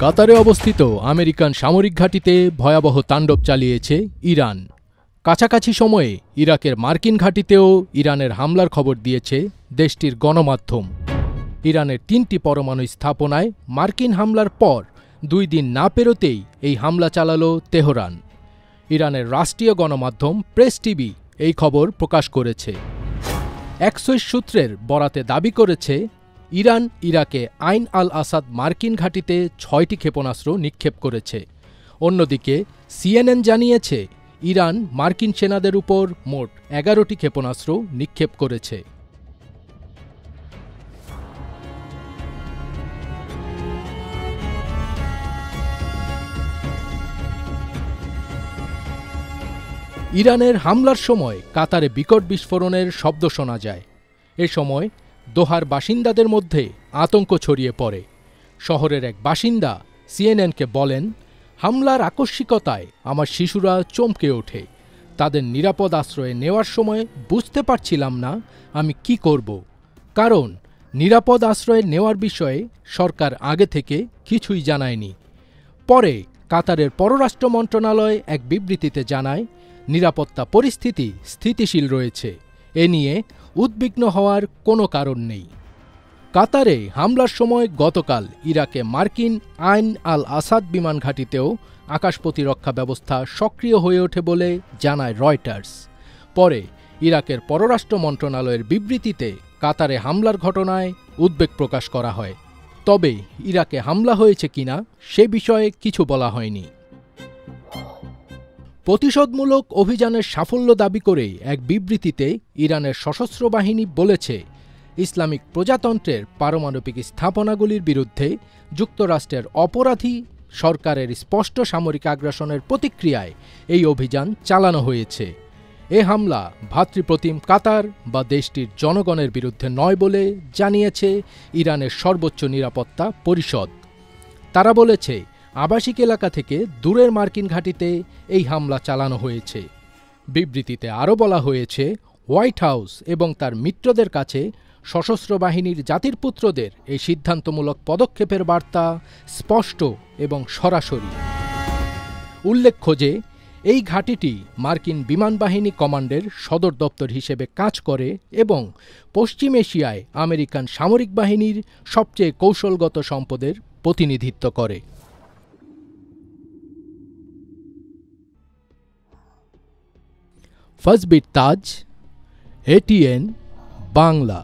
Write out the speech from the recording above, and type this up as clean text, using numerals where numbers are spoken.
কাতারে অবস্থিত আমেরিকান সামরিক ঘাঁটিতে ভয়াবহ তাণ্ডব চালিয়েছে ইরান। কাছাকাছি সময়ে ইরাকের মার্কিন ঘাঁটিতেও ইরানের হামলার খবর দিয়েছে দেশটির গণমাধ্যম। ইরানের ৩টি পরমাণু স্থাপনায় মার্কিন হামলার পর ২ দিন না পেরোতেই এই হামলা চালালো তেহরান। ইরানের রাষ্ট্রীয় গণমাধ্যম প্রেস টিভি এই খবর প্রকাশ করেছে। এক্সোস সূত্রের বরাতে দাবি করেছে, ইরান ইরাকে আইন আল আসাদ মার্কিন ঘাঁটিতে ৬টি ক্ষেপণাস্ত্র নিক্ষেপ করেছে। অন্যদিকে সিএনএন জানিয়েছে, ইরান মার্কিন সেনাদের উপর মোট ১১টি ক্ষেপণাস্ত্র নিক্ষেপ করেছে। ইরানের হামলার সময় কাতারে বিকট বিস্ফোরণের শব্দ শোনা যায়। এ সময় দোহার বাসিন্দাদের মধ্যে আতঙ্ক ছড়িয়ে পড়ে। শহরের এক বাসিন্দা সিএনএনকে বলেন, হামলার আকস্মিকতায় আমার শিশুরা চমকে ওঠে। তাদের নিরাপদ আশ্রয়ে নেওয়ার সময় বুঝতে পারছিলাম না আমি কি করব, কারণ নিরাপদ আশ্রয়ে নেওয়ার বিষয়ে সরকার আগে থেকে কিছুই জানায়নি। পরে কাতারের পররাষ্ট্র মন্ত্রণালয় এক বিবৃতিতে জানায়, নিরাপত্তা পরিস্থিতি স্থিতিশীল রয়েছে, এ নিয়ে উদ্বিগ্ন হওয়ার কোনো কারণ নেই। কাতারে হামলার সময় গতকাল ইরাকে মার্কিন আইন আল আসাদ বিমান ঘাঁটিতেও আকাশ প্রতিরক্ষা ব্যবস্থা সক্রিয় হয়ে ওঠে বলে জানায় রয়টার্স। পরে ইরাকের পররাষ্ট্র মন্ত্রণালয়ের বিবৃতিতে কাতারে হামলার ঘটনায় উদ্বেগ প্রকাশ করা হয়। তবে ইরাকে হামলা হয়েছে কিনা সে বিষয়ে কিছু বলা হয়নি। প্রতিশোধমূলক অভিযানের সাফল্য দাবি করে এক বিবৃতিতে ইরানের সশস্ত্র বাহিনী বলেছে, ইসলামিক প্রজাতন্ত্রের পারমাণবিক স্থাপনাগুলির বিরুদ্ধে যুক্তরাষ্ট্রের অপরাধী সরকারের স্পষ্ট সামরিক আগ্রাসনের প্রতিক্রিয়ায় এই অভিযান চালানো হয়েছে। এ হামলা ভ্রাতৃপ্রতিম কাতার বা দেশটির জনগণের বিরুদ্ধে নয় বলে জানিয়েছে ইরানের সর্বোচ্চ নিরাপত্তা পরিষদ। তারা বলেছে, আবাসিক এলাকা থেকে দূরের মার্কিন ঘাঁটিতে এই হামলা চালানো হয়েছে। বিবৃতিতে আরও বলা হয়েছে, হোয়াইট হাউস এবং তার মিত্রদের কাছে সশস্ত্র বাহিনীর জাতির পুত্রদের এই সিদ্ধান্তমূলক পদক্ষেপের বার্তা স্পষ্ট এবং সরাসরি। উল্লেখ্য যে, এই ঘাঁটিটি মার্কিন বিমান বাহিনী কমান্ডের সদর দপ্তর হিসেবে কাজ করে এবং পশ্চিম এশিয়ায় আমেরিকান সামরিক বাহিনীর সবচেয়ে কৌশলগত সম্পদের প্রতিনিধিত্ব করে। ফাজবির তাজ, এটিএন বাংলা।